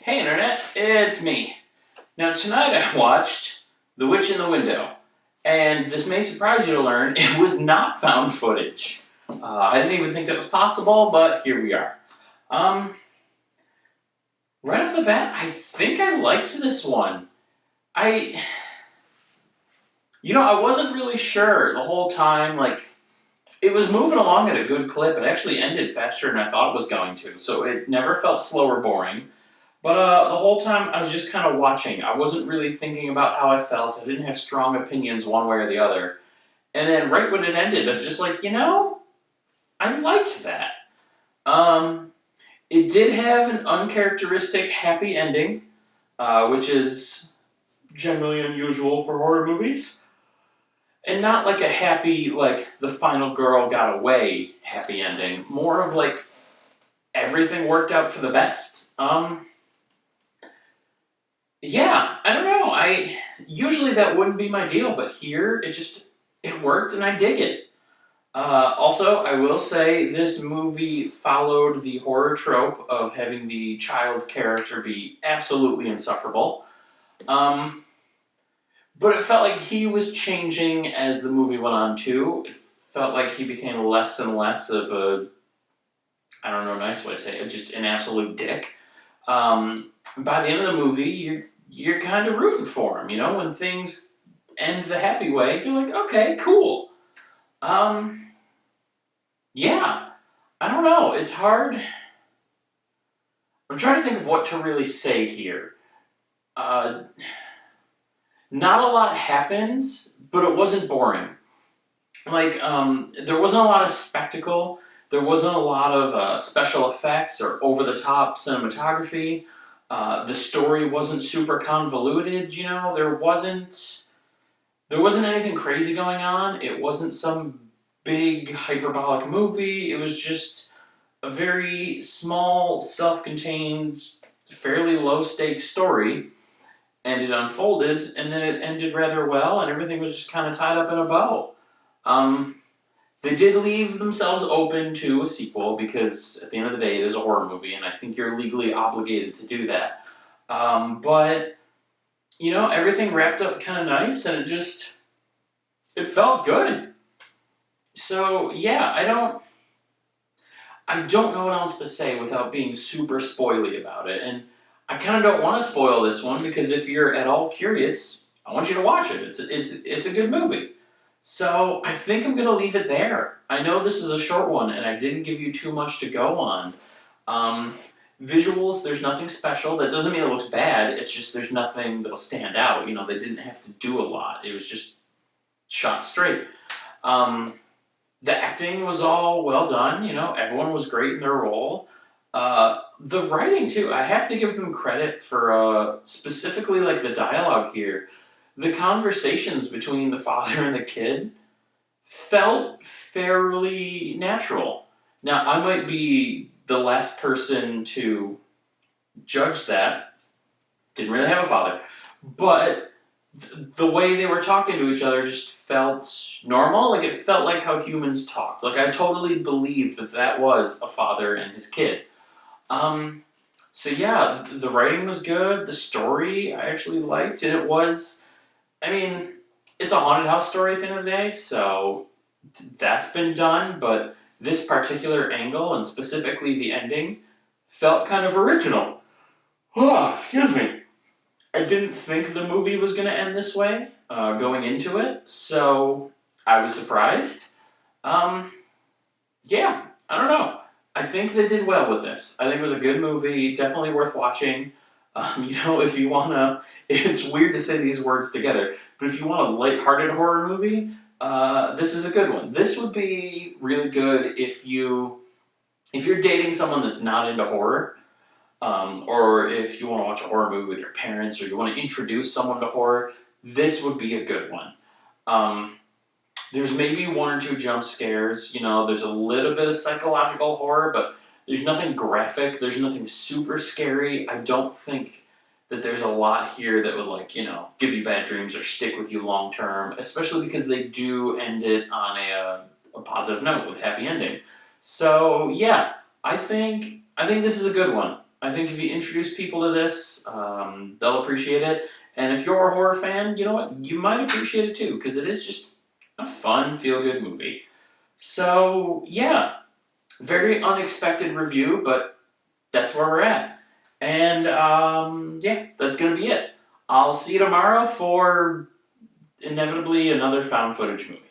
Hey Internet, it's me. Now tonight I watched The Witch in the Window, and this may surprise you to learn it was not found footage. I didn't even think that was possible, but here we are. Um, right off the bat, I think I liked this one. I, I wasn't really sure the whole time, it was moving along at a good clip. It actually ended faster than I thought it was going to, so it never felt slow or boring. But the whole time I was just kind of watching. I wasn't really thinking about how I felt. I didn't have strong opinions one way or the other. And then right when it ended, I was just like, I liked that. Um, it did have an uncharacteristic happy ending, which is generally unusual for horror movies. And not like a happy, like the final girl got away happy ending. More of like everything worked out for the best. Yeah, I don't know. I usually that wouldn't be my deal, but here it worked and I dig it. Also, I will say this movie followed the horror trope of having the child character be absolutely insufferable. Um, but it felt like he was changing as the movie went on too. It felt like he became less and less of a, I don't know, a nice way to say it, just an absolute dick. By the end of the movie, you're kind of rooting for him. When things end the happy way, you're like, okay, cool. Yeah, I don't know. It's hard. I'm trying to think of what to really say here. Uh, Not a lot happens, but it wasn't boring. There wasn't a lot of spectacle. There wasn't a lot of special effects or over the top cinematography. The story wasn't super convoluted. There wasn't anything crazy going on. It wasn't some big hyperbolic movie. It was just a very small, self-contained, fairly low-stakes story, and it unfolded, and then it ended rather well, and everything was just kind of tied up in a bow. Um, they did leave themselves open to a sequel because at the end of the day, it is a horror movie, and I think you're legally obligated to do that. But everything wrapped up kind of nice, and it felt good. So yeah, I don't know what else to say without being super spoily about it, and I kind of don't want to spoil this one because if you're at all curious, I want you to watch it. It's a good movie. So I think I'm gonna leave it there. I know this is a short one, and I didn't give you too much to go on. Um, Visuals, there's nothing special. That doesn't mean it looks bad. It's just there's nothing that'll stand out. They didn't have to do a lot. It was just shot straight. Um, the acting was all well done. Everyone was great in their role. The writing too. I have to give them credit for specifically like the dialogue here. The conversations between the father and the kid felt fairly natural. Now, I might be the last person to judge that. Didn't really have a father. But the way they were talking to each other just felt normal. Like, it felt like how humans talked. Like, I totally believed that was a father and his kid. Um, so yeah, the writing was good. The story I actually liked, and it was. I mean, it's a haunted house story at the end of the day, so that's been done. But this particular angle and specifically the ending felt kind of original. Oh, excuse me. I didn't think the movie was going to end this way going into it, so I was surprised. Um, yeah, I don't know. I think they did well with this. I think it was a good movie, definitely worth watching. If you wanna, it's weird to say these words together, but if you want a lighthearted horror movie, this is a good one. This would be really good if you're dating someone that's not into horror, or if you want to watch a horror movie with your parents, or you want to introduce someone to horror. This would be a good one. Um, there's maybe one or two jump scares. There's a little bit of psychological horror, but there's nothing graphic. There's nothing super scary. I don't think that there's a lot here that would give you bad dreams or stick with you long term, especially because they do end it on a positive note with a happy ending. So yeah, I think this is a good one. I think if you introduce people to this, they'll appreciate it. And if you're a horror fan, you know what? You might appreciate it too, because it is just a fun, feel good movie. So, yeah, very unexpected review, but that's where we're at. And, yeah, that's going to be it. I'll see you tomorrow for inevitably another found footage movie.